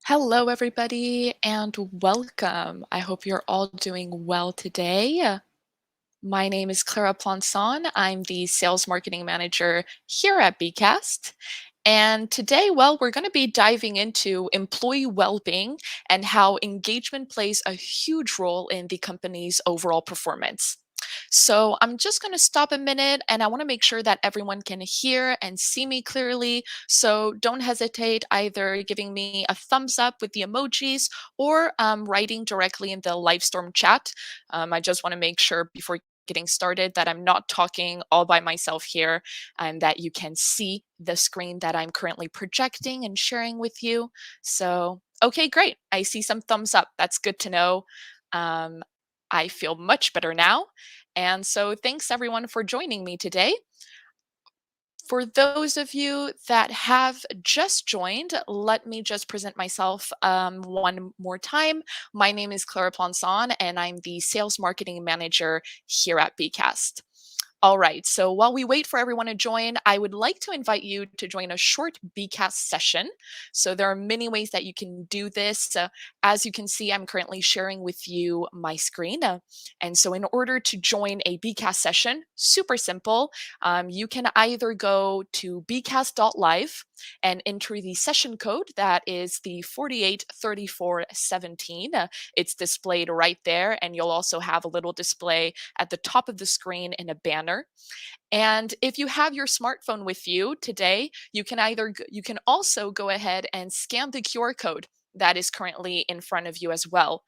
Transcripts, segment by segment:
Hello, everybody, and welcome. I hope you're all doing well today. My name is Clara Planson. I'm the sales marketing manager here at Beekast. And today, well, we're going to be diving into employee well being and how engagement plays a huge role in the company's overall performance. So, I'm just going to stop a minute and I want to make sure that everyone can hear and see me clearly. So, don't hesitate either giving me a thumbs up with the emojis or writing directly in the Livestorm chat. I just want to make sure before getting started that I'm not talking all by myself here and that you can see the screen that I'm currently projecting and sharing with you. So, okay, great. I see some thumbs up. That's good to know. Um, I feel much better now. And so, thanks everyone for joining me today. For those of you that have just joined, let me just present myself one more time. My name is Clara Planson, and I'm the sales marketing manager here at Beekast. All right, so while we wait for everyone to join, I would like to invite you to join a short Beecast session. So there are many ways that you can do this. As you can see, I'm currently sharing with you my screen. And so in order to join a Beecast session, super simple, you can either go to bcast.live and enter the session code that is the 483417. It's displayed right there, and you'll also have a little display at the top of the screen in a banner. And if you have your smartphone with you today, you can also go ahead and scan the QR code that is currently in front of you as well.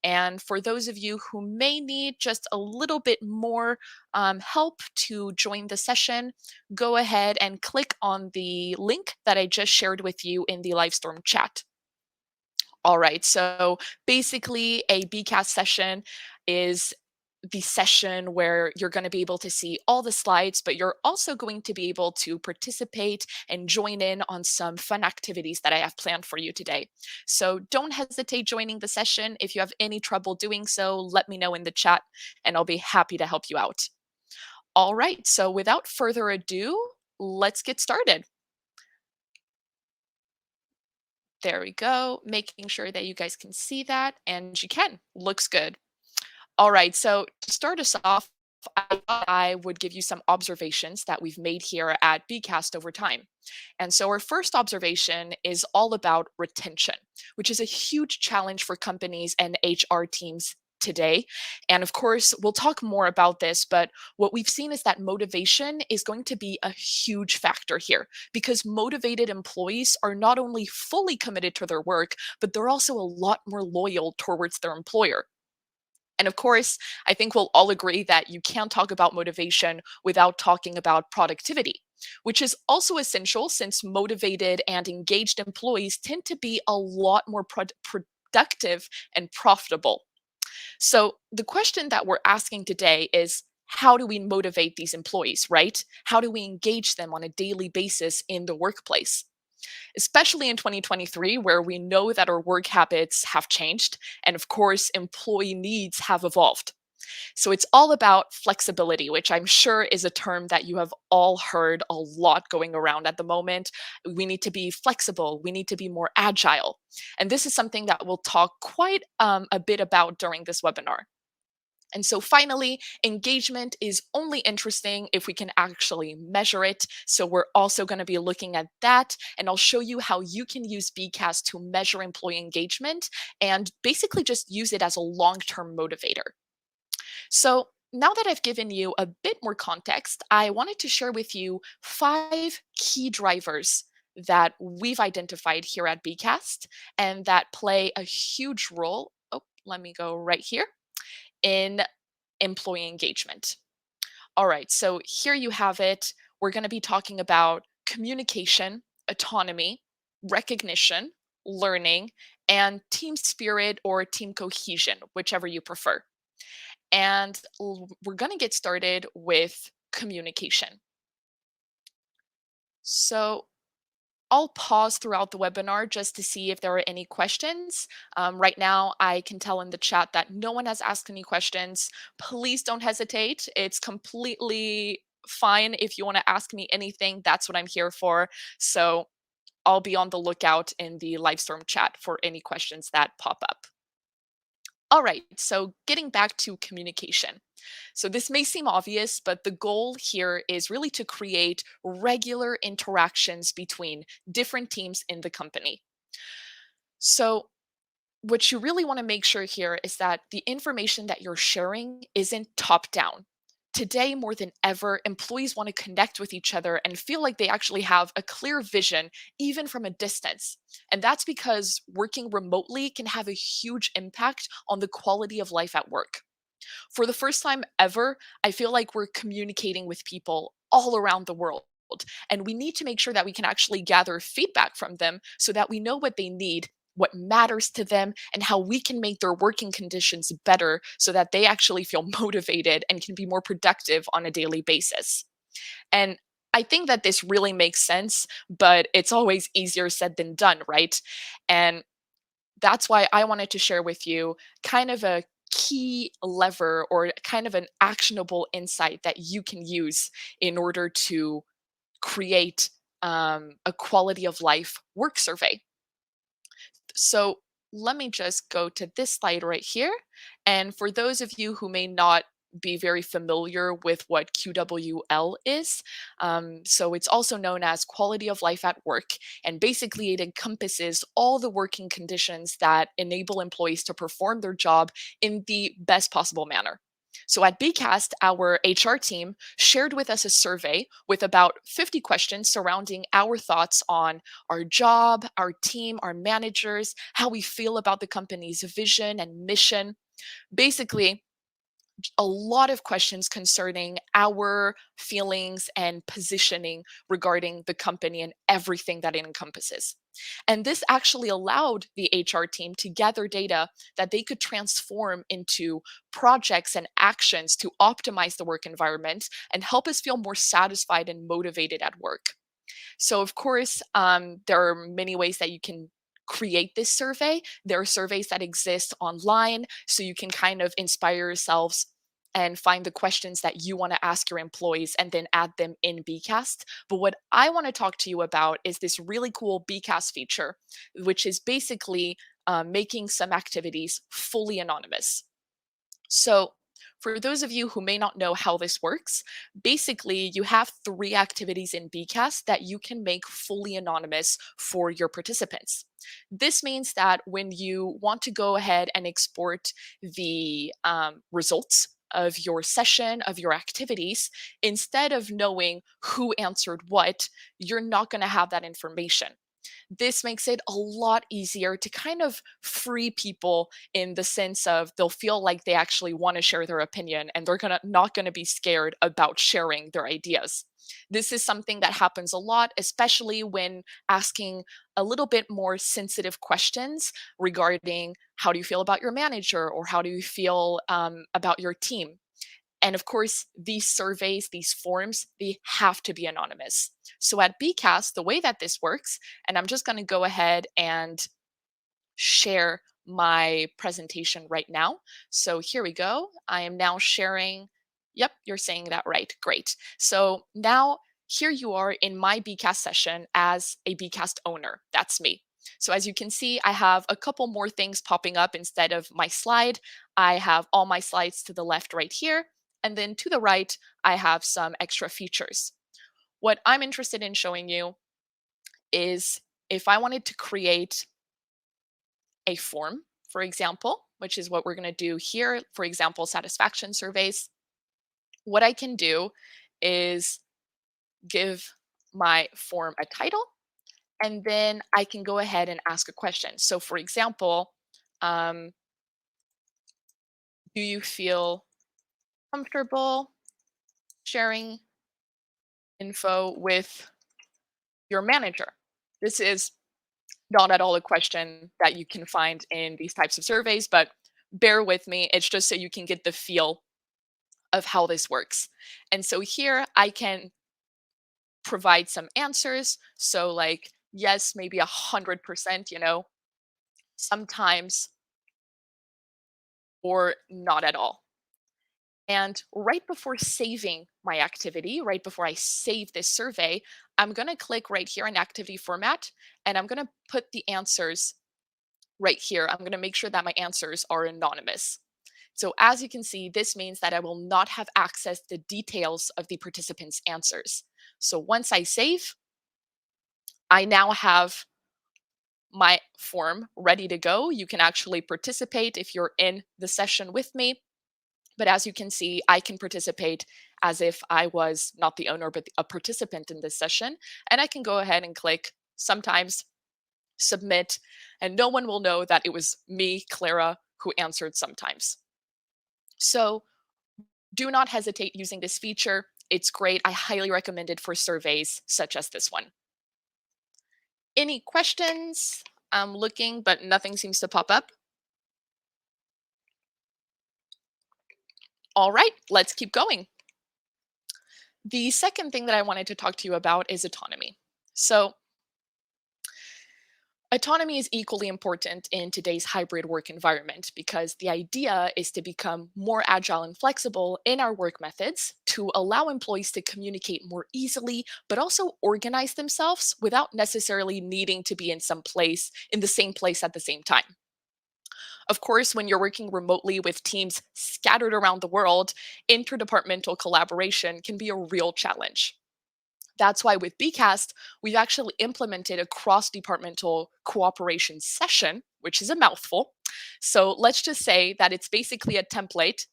And for those of you who may need just a little bit more help to join the session, go ahead and click on the link that I just shared with you in the Livestorm chat. All right, so basically, a BCAS session is the session where you're going to be able to see all the slides, but you're also going to be able to participate and join in on some fun activities that I have planned for you today. So don't hesitate joining the session. If you have any trouble doing so, let me know in the chat and I'll be happy to help you out. All right, so without further ado, let's get started. There we go, making sure that you guys can see that, and you can. Looks good. All right, so to start us off, I thought I would give you some observations that we've made here at Bcast over time. And so our first observation is all about retention, which is a huge challenge for companies and HR teams today. And of course, we'll talk more about this, but what we've seen is that motivation is going to be a huge factor here because motivated employees are not only fully committed to their work, but they're also a lot more loyal towards their employer. And of course, I think we'll all agree that you can't talk about motivation without talking about productivity, which is also essential since motivated and engaged employees tend to be a lot more productive and profitable. So, the question that we're asking today is how do we motivate these employees, right? How do we engage them on a daily basis in the workplace? Especially in 2023, where we know that our work habits have changed. And of course, employee needs have evolved. So it's all about flexibility, which I'm sure is a term that you have all heard a lot going around at the moment. We need to be flexible, we need to be more agile. And this is something that we'll talk quite a bit about during this webinar. And so finally, engagement is only interesting if we can actually measure it. So we're also going to be looking at that. And I'll show you how you can use BCAS to measure employee engagement and basically just use it as a long-term motivator. So now that I've given you a bit more context, I wanted to share with you 5 key drivers that we've identified here at BCAST and that play a huge role. Oh, let me go right here in employee engagement. All right, so here you have it. We're going to be talking about communication, autonomy, recognition, learning, and team spirit or team cohesion, whichever you prefer. And we're going to get started with communication. So I'll pause throughout the webinar just to see if there are any questions. Right now, I can tell in the chat that no one has asked any questions. Please don't hesitate. It's completely fine if you want to ask me anything. That's what I'm here for. So I'll be on the lookout in the Livestorm chat for any questions that pop up. All right, so getting back to communication. So this may seem obvious, but the goal here is really to create regular interactions between different teams in the company. So what you really want to make sure here is that the information that you're sharing isn't top down. Today, more than ever, employees want to connect with each other and feel like they actually have a clear vision, even from a distance. And that's because working remotely can have a huge impact on the quality of life at work. For the first time ever, I feel like we're communicating with people all around the world. And we need to make sure that we can actually gather feedback from them so that we know what they need, what matters to them, and how we can make their working conditions better so that they actually feel motivated and can be more productive on a daily basis. And I think that this really makes sense, but it's always easier said than done, right? And that's why I wanted to share with you kind of a key lever or kind of an actionable insight that you can use in order to create a quality of life work survey. So let me just go to this slide right here. And for those of you who may not be very familiar with what QWL is, so it's also known as quality of life at work. And basically, it encompasses all the working conditions that enable employees to perform their job in the best possible manner. So at Beekast, our HR team shared with us a survey with about 50 questions surrounding our thoughts on our job, our team, our managers, how we feel about the company's vision and mission. Basically, a lot of questions concerning our feelings and positioning regarding the company and everything that it encompasses. And this actually allowed the HR team to gather data that they could transform into projects and actions to optimize the work environment and help us feel more satisfied and motivated at work. So, of course, there are many ways that you can create this survey. There are surveys that exist online, so you can kind of inspire yourselves and find the questions that you want to ask your employees and then add them in Beecast. But what I want to talk to you about is this really cool Beecast feature, which is basically making some activities fully anonymous. So, for those of you who may not know how this works, basically you have three activities in Bcast that you can make fully anonymous for your participants. This means that when you want to go ahead and export the results of your session, of your activities, instead of knowing who answered what, you're not going to have that information. This makes it a lot easier to kind of free people in the sense of they'll feel like they actually want to share their opinion and they're gonna not going to be scared about sharing their ideas. This is something that happens a lot, especially when asking a little bit more sensitive questions regarding how do you feel about your manager or how do you feel about your team. And of course, these surveys, these forms, they have to be anonymous. So at Bcast, the way that this works, and I'm just going to go ahead and share my presentation right now. So here we go. I am now sharing. Yep, you're saying that right. Great. So now here you are in my Bcast session as a Bcast owner. That's me. So as you can see, I have a couple more things popping up instead of my slide. I have all my slides to the left right here. And then to the right, I have some extra features. What I'm interested in showing you is if I wanted to create a form, for example, which is what we're going to do here, for example, satisfaction surveys, what I can do is give my form a title, and then I can go ahead and ask a question. So, for example, um, do you feel comfortable sharing info with your manager? This is not at all a question that you can find in these types of surveys, but bear with me. It's just so you can get the feel of how this works. And so here I can provide some answers. So, like, yes, maybe 100%, sometimes, or not at all. And right before saving my activity, right before I save this survey, I'm going to click right here in activity format, and I'm going to put the answers right here. I'm going to make sure that my answers are anonymous. So as you can see, this means that I will not have access to details of the participants' answers. So once I save, I now have my form ready to go. You can actually participate if you're in the session with me. But as you can see, I can participate as if I was not the owner, but a participant in this session. And I can go ahead and click sometimes submit, and no one will know that it was me, Clara, who answered sometimes. So do not hesitate using this feature. It's great. I highly recommend it for surveys such as this one. Any questions? I'm looking, but nothing seems to pop up. All right, let's keep going. The second thing that I wanted to talk to you about is autonomy. So autonomy is equally important in today's hybrid work environment because the idea is to become more agile and flexible in our work methods to allow employees to communicate more easily, but also organize themselves without necessarily needing to be in the same place at the same time. Of course, when you're working remotely with teams scattered around the world, interdepartmental collaboration can be a real challenge. That's why with Beekast, we've actually implemented a cross departmental cooperation session, which is a mouthful. So let's just say that it's basically a template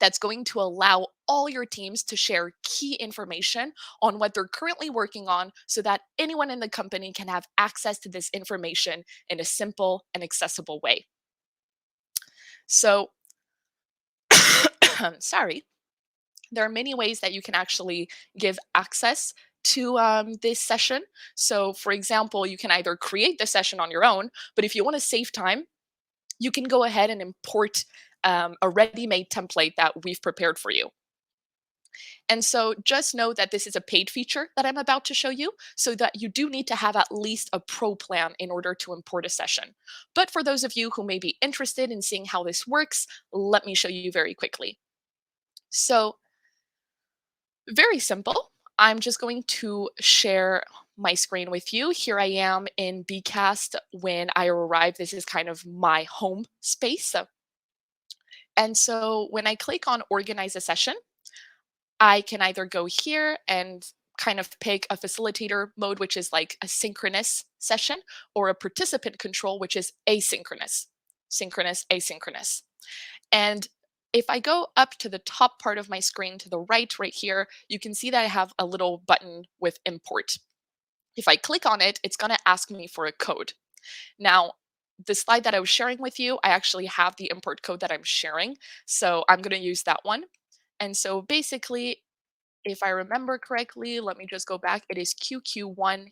that's going to allow all your teams to share key information on what they're currently working on so that anyone in the company can have access to this information in a simple and accessible way. So, sorry. There are many ways that you can actually give access to this session. So, for example, you can either create the session on your own, but if you want to save time, you can go ahead and import a ready made template that we've prepared for you. And so just know that this is a paid feature that I'm about to show you, so that you do need to have at least a pro plan in order to import a session. But for those of you who may be interested in seeing how this works, let me show you very quickly. So, very simple. I'm just going to share my screen with you. Here I am in Beekast when I arrived. This is kind of my home space. And so when I click on organize a session, I can either go here and kind of pick a facilitator mode, which is like a synchronous session, or a participant control, which is asynchronous, synchronous, asynchronous. And if I go up to the top part of my screen to the right here, you can see that I have a little button with import. If I click on it, it's going to ask me for a code. Now, the slide that I was sharing with you, I actually have the import code that I'm sharing. So I'm going to use that one. And so basically, if I remember correctly, let me just go back. It is QQ1EN1.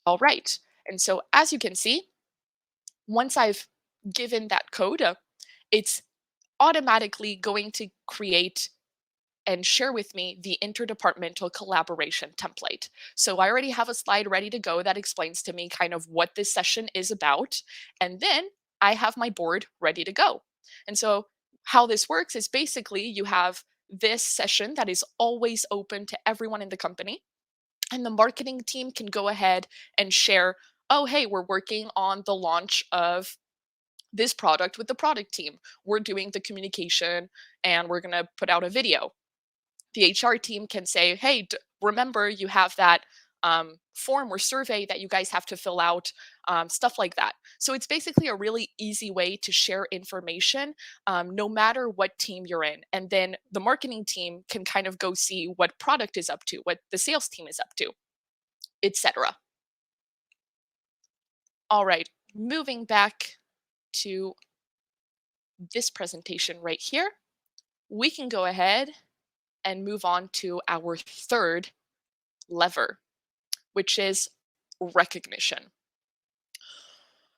All right. And so as you can see, once I've given that code, it's automatically going to create and share with me the interdepartmental collaboration template. So I already have a slide ready to go that explains to me kind of what this session is about. And then I have my board ready to go. And so how this works is basically you have this session that is always open to everyone in the company. And the marketing team can go ahead and share, oh, hey, we're working on the launch of this product with the product team. We're doing the communication and we're going to put out a video. The HR team can say, hey, remember you have that form or survey that you guys have to fill out, stuff like that. So it's basically a really easy way to share information no matter what team you're in. And then the marketing team can kind of go see what product is up to, what the sales team is up to, etc. All right, moving back to this presentation right here, we can go ahead and move on to our third lever, which is recognition.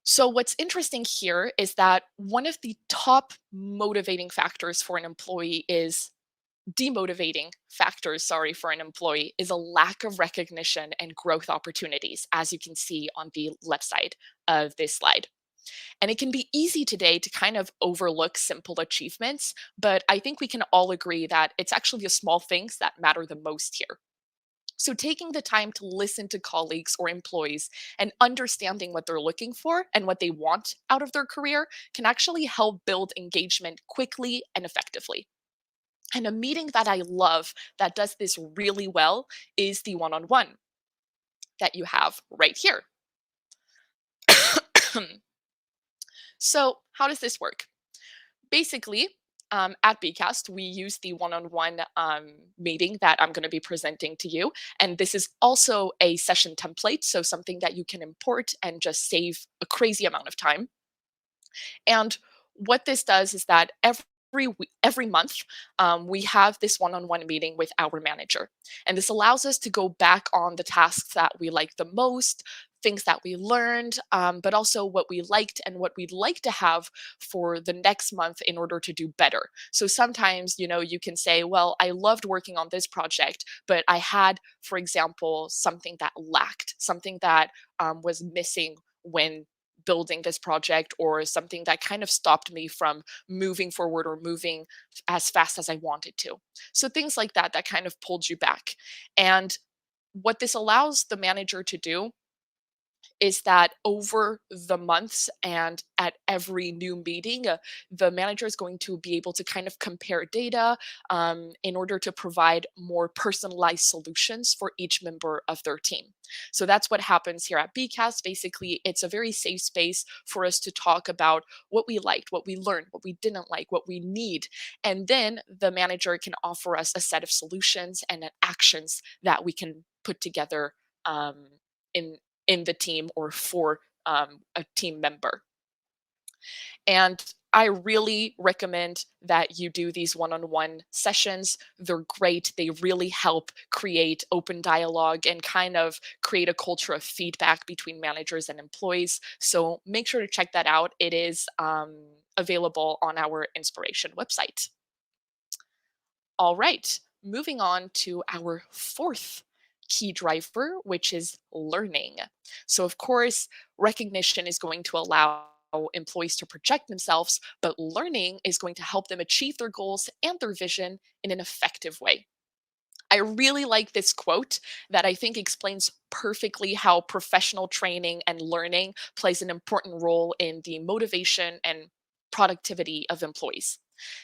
So, what's interesting here is that one of the top motivating factors for an employee is demotivating factors, sorry, for an employee is a lack of recognition and growth opportunities, as you can see on the left side of this slide. And it can be easy today to kind of overlook simple achievements, but I think we can all agree that it's actually the small things that matter the most here. So, taking the time to listen to colleagues or employees and understanding what they're looking for and what they want out of their career can actually help build engagement quickly and effectively. And a meeting that I love that does this really well is the one on one that you have right here. So, how does this work? Basically, at Beekast, we use the one on one meeting that I'm going to be presenting to you. And this is also a session template, so something that you can import and just save a crazy amount of time. And what this does is that every month, we have this one-on-one meeting with our manager, and this allows us to go back on the tasks that we like the most, things that we learned, but also what we liked and what we'd like to have for the next month in order to do better. So sometimes, you can say, "Well, I loved working on this project, but I had, for example, something that lacked, something that was missing when." Building this project, or something that kind of stopped me from moving forward or moving as fast as I wanted to. So things like that that kind of pulled you back. And what this allows the manager to do is that over the months and at every new meeting, the manager is going to be able to kind of compare data in order to provide more personalized solutions for each member of their team. So that's what happens here at Bcast. Basically, it's a very safe space for us to talk about what we liked, what we learned, what we didn't like, what we need. And then the manager can offer us a set of solutions and actions that we can put together um, in the team or for a team member. And I really recommend that you do these one on one sessions. They're great. They really help create open dialogue and kind of create a culture of feedback between managers and employees. So make sure to check that out. It is available on our Inspiration website. All right, moving on to our fourth key driver, which is learning. So, of course, recognition is going to allow employees to project themselves, but learning is going to help them achieve their goals and their vision in an effective way. I really like this quote that I think explains perfectly how professional training and learning plays an important role in the motivation and productivity of employees.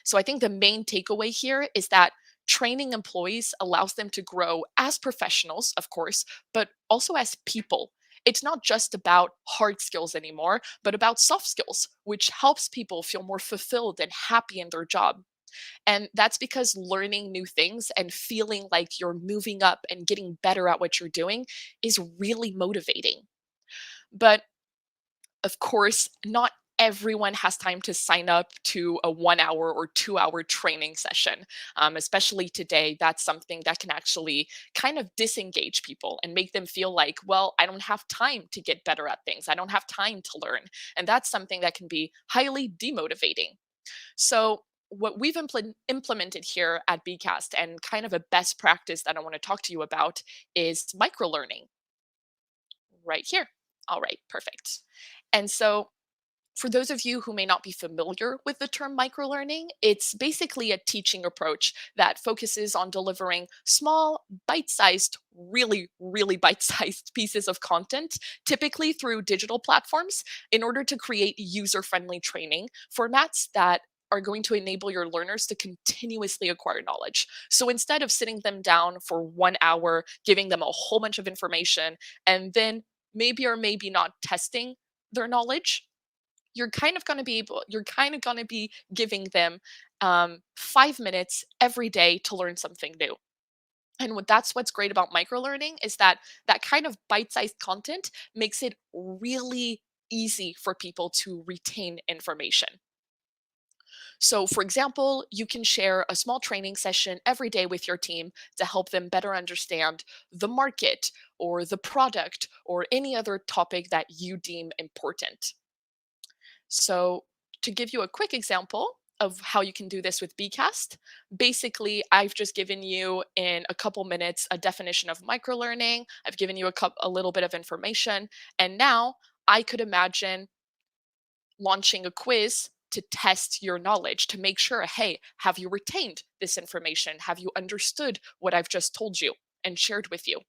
So I think the main takeaway here is that training employees allows them to grow as professionals, of course, but also as people. It's not just about hard skills anymore, but about soft skills, which helps people feel more fulfilled and happy in their job. And that's because learning new things and feeling like you're moving up and getting better at what you're doing is really motivating. But of course, not everyone has time to sign up to a 1 hour or 2 hour training session. Especially today, that's something that can actually kind of disengage people and make them feel like, well, I don't have time to get better at things. I don't have time to learn. And that's something that can be highly demotivating. So, what we've implemented here at Bcast and kind of a best practice that I want to talk to you about is microlearning right here. All right, perfect. And so, for those of you who may not be familiar with the term microlearning, it's basically a teaching approach that focuses on delivering small, bite sized, really bite sized pieces of content, typically through digital platforms, in order to create user friendly training formats that are going to enable your learners to continuously acquire knowledge. So instead of sitting them down for 1 hour, giving them a whole bunch of information, and then maybe or maybe not testing their knowledge, you're kind of going to be giving them 5 minutes every day to learn something new. And that's what's great about microlearning is that that kind of bite-sized content makes it really easy for people to retain information. So, for example, you can share a small training session every day with your team to help them better understand the market or the product or any other topic that you deem important. So, to give you a quick example of how you can do this with Bcast, basically, I've just given you in a couple minutes a definition of microlearning. I've given you a little bit of information, and now I could imagine launching a quiz to test your knowledge to make sure, hey, have you retained this information? Have you understood what I've just told you and shared with you?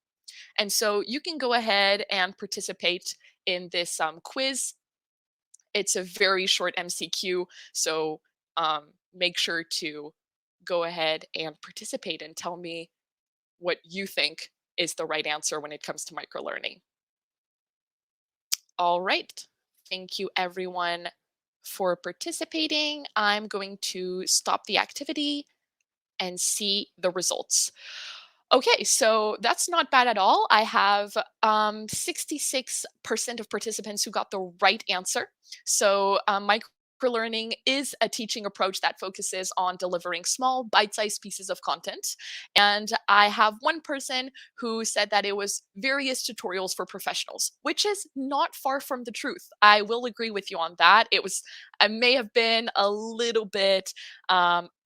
And so you can go ahead and participate in this quiz. It's a very short MCQ, so make sure to go ahead and participate and tell me what you think is the right answer when it comes to microlearning. All right. Thank you, everyone, for participating. I'm going to stop the activity and see the results. Okay, so that's not bad at all. I have 66% of participants who got the right answer. So, microlearning is a teaching approach that focuses on delivering small, bite sized pieces of content. And I have one person who said that it was various tutorials for professionals, which is not far from the truth. I will agree with you on that. I may have been a little bit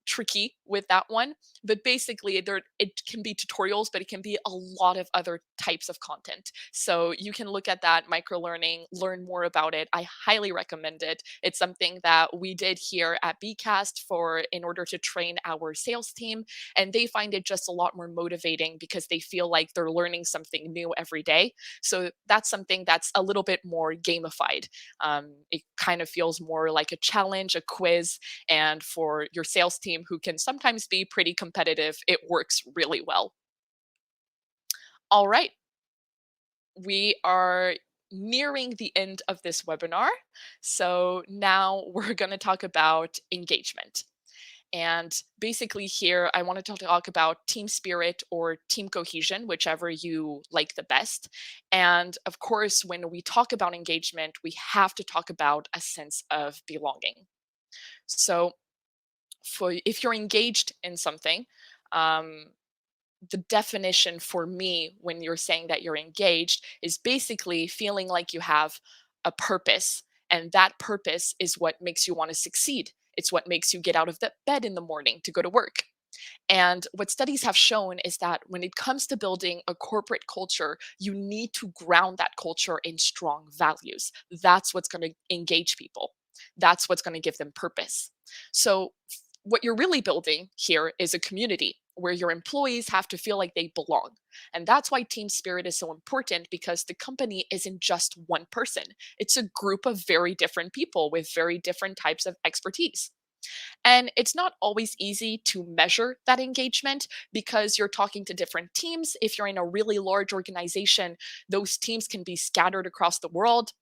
tricky with that one, but basically it can be tutorials, but it can be a lot of other types of content. So you can look at that micro learning, learn more about it. I highly recommend it. It's something that we did here at Beekast for in order to train our sales team, and they find it just a lot more motivating because they feel like they're learning something new every day. So that's something that's a little bit more gamified. It kind of feels more like a challenge, a quiz, and for your sales team who can sometimes be pretty competitive, it works really well. All right, we are nearing the end of this webinar. So now we're going to talk about engagement. And basically, here I wanted to talk about team spirit or team cohesion, whichever you like the best. And of course, when we talk about engagement, we have to talk about a sense of belonging. So, for if you're engaged in something, um, the definition for me when you're saying that you're engaged is basically feeling like you have a purpose, and that purpose is what makes you want to succeed. It's what makes you get out of the bed in the morning to go to work. And what studies have shown is that when it comes to building a corporate culture, you need to ground that culture in strong values. That's what's going to engage people. That's what's going to give them purpose. So, what you're really building here is a community where your employees have to feel like they belong. And that's why team spirit is so important, because the company isn't just one person, it's a group of very different people with very different types of expertise. And it's not always easy to measure that engagement because you're talking to different teams. If you're in a really large organization, those teams can be scattered across the world,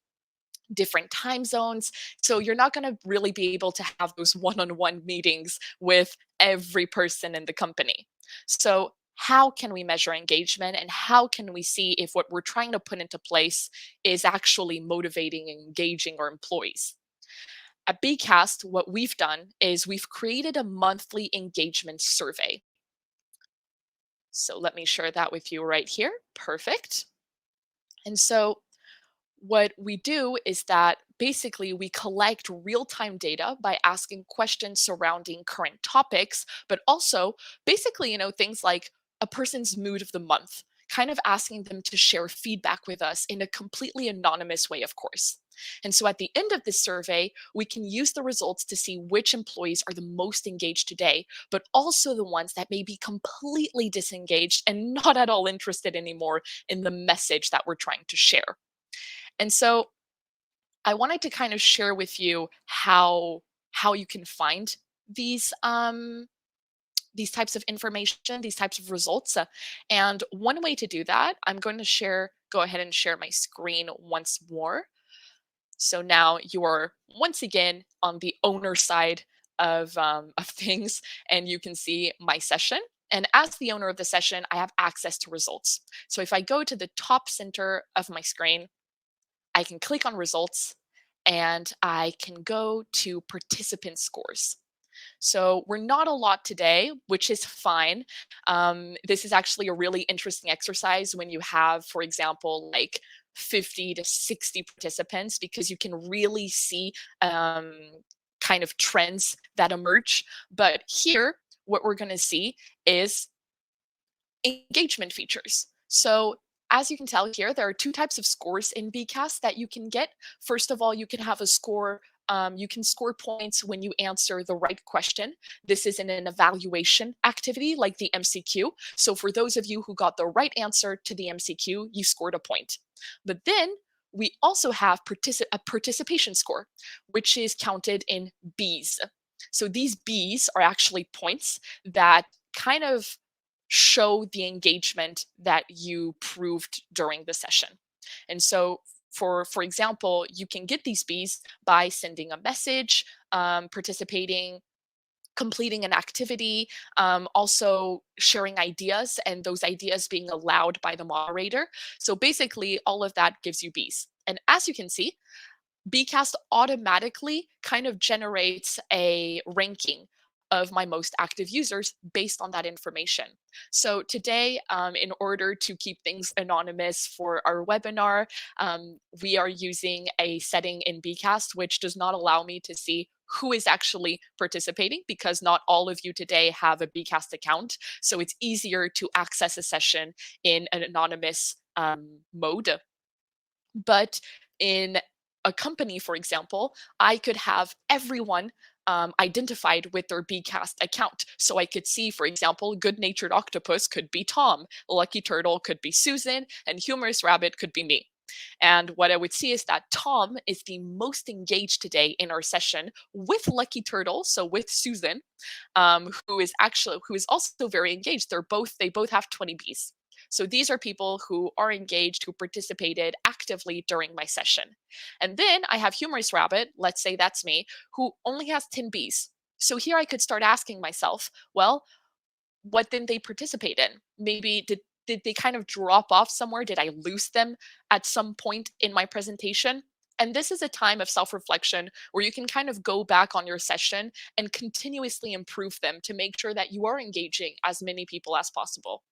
different time zones. So you're not going to really be able to have those one on one meetings with every person in the company. So, how can we measure engagement, and how can we see if what we're trying to put into place is actually motivating and engaging our employees? At Beecast, what we've done is we've created a monthly engagement survey. So let me share that with you right here. Perfect. And so what we do is that basically we collect real-time data by asking questions surrounding current topics, but also basically, things like a person's mood of the month, kind of asking them to share feedback with us in a completely anonymous way, of course. And so at the end of this survey, we can use the results to see which employees are the most engaged today, but also the ones that may be completely disengaged and not at all interested anymore in the message that we're trying to share. And so I wanted to kind of share with you how you can find these types of information, these types of results. And one way to do that, I'm going to go ahead and share my screen once more. So now you are once again on the owner side of things, and you can see my session. And as the owner of the session, I have access to results. So if I go to the top center of my screen, I can click on results and I can go to participant scores. So we're not a lot today, which is fine. This is actually a really interesting exercise when you have, for example, like 50 to 60 participants, because you can really see um, kind of trends that emerge. But here, what we're going to see is engagement features. So as you can tell here, there are two types of scores in Bcast that you can get. First of all, you can have a score You can score points when you answer the right question. This is in an evaluation activity like the MCQ. So for those of you who got the right answer to the MCQ, you scored a point. But then we also have a participation score, which is counted in Bs. So these Bs are actually points that kind of show the engagement that you proved during the session. And so for example, you can get these Bs by sending a message, participating, completing an activity, also sharing ideas, and those ideas being allowed by the moderator. So basically, all of that gives you Bs. And as you can see, Beekast automatically kind of generates a ranking of my most active users based on that information. So today, in order to keep things anonymous for our webinar, we are using a setting in Beekast which does not allow me to see who is actually participating because not all of you today have a Beekast account. So it's easier to access a session in an anonymous mode. But in a company, for example, I could have everyone identified with their Bcast account. So I could see, for example, Good Natured Octopus could be Tom, Lucky Turtle could be Susan, and Humorous Rabbit could be me. And what I would see is that Tom is the most engaged today in our session with Lucky Turtle, so with Susan, who is also very engaged. They both have 20 Bs. So these are people who are engaged, who participated actively during my session. And then I have Humorous Rabbit, let's say that's me, who only has 10 Bs. So here I could start asking myself, well, what didn't they participate in? Maybe did they kind of drop off somewhere? Did I lose them at some point in my presentation? And this is a time of self reflection where you can kind of go back on your session and continuously improve them to make sure that you are engaging as many people as possible.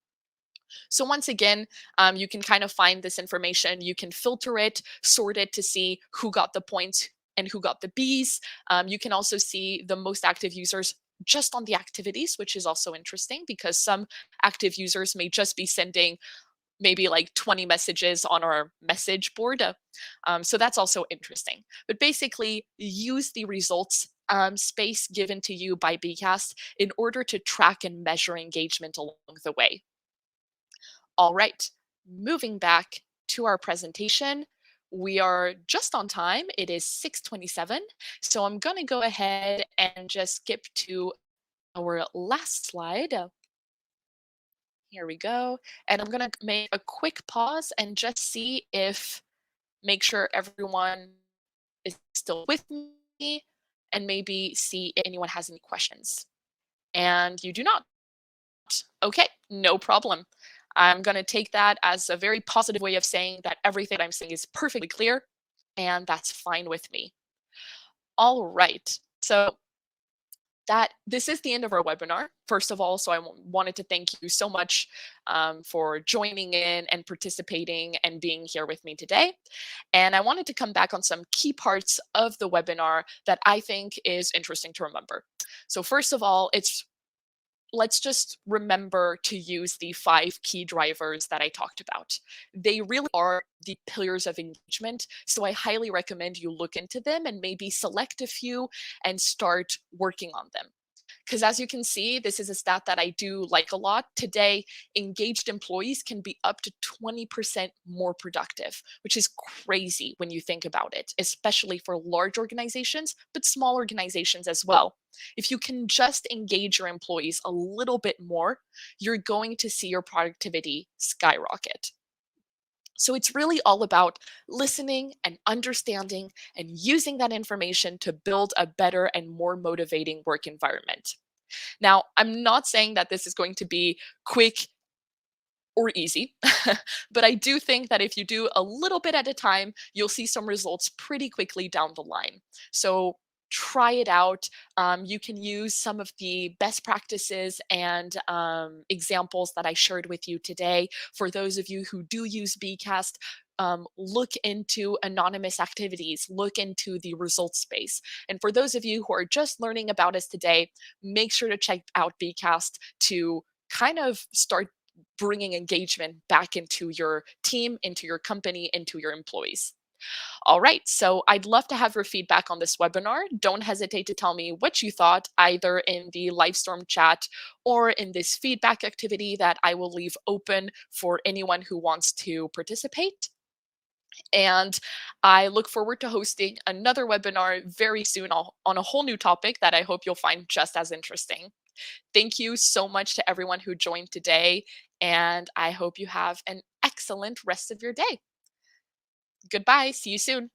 So once again, you can kind of find this information. You can filter it, sort it to see who got the points and who got the Bs. You can also see the most active users just on the activities, which is also interesting because some active users may just be sending maybe like 20 messages on our message board. So that's also interesting. But basically, use the results space given to you by Bcast in order to track and measure engagement along the way. All right, moving back to our presentation. We are just on time. It is 6:27. So I'm going to go ahead and just skip to our last slide. Here we go. And I'm going to make a quick pause and just see if, make sure everyone is still with me and maybe see if anyone has any questions. And you do not. Okay, no problem. I'm going to take that as a very positive way of saying that everything I'm saying is perfectly clear, and that's fine with me. All right. So this is the end of our webinar. First of all, so I wanted to thank you so much for joining in and participating and being here with me today. And I wanted to come back on some key parts of the webinar that I think is interesting to remember. So first of all, let's just remember to use the 5 key drivers that I talked about. They really are the pillars of engagement. So I highly recommend you look into them and maybe select a few and start working on them. Because as you can see, this is a stat that I do like a lot. Today, engaged employees can be up to 20% more productive, which is crazy when you think about it, especially for large organizations, but small organizations as well. If you can just engage your employees a little bit more, you're going to see your productivity skyrocket. So it's really all about listening and understanding and using that information to build a better and more motivating work environment. Now, I'm not saying that this is going to be quick or easy, but I do think that if you do a little bit at a time, you'll see some results pretty quickly down the line. So try it out. You can use some of the best practices and examples that I shared with you today. For those of you who do use Beekast, look into anonymous activities, look into the results space. And for those of you who are just learning about us today, make sure to check out Beekast to kind of start bringing engagement back into your team, into your company, into your employees. All right, so I'd love to have your feedback on this webinar. Don't hesitate to tell me what you thought, either in the Livestorm chat or in this feedback activity that I will leave open for anyone who wants to participate. And I look forward to hosting another webinar very soon on a whole new topic that I hope you'll find just as interesting. Thank you so much to everyone who joined today, and I hope you have an excellent rest of your day. Goodbye. See you soon.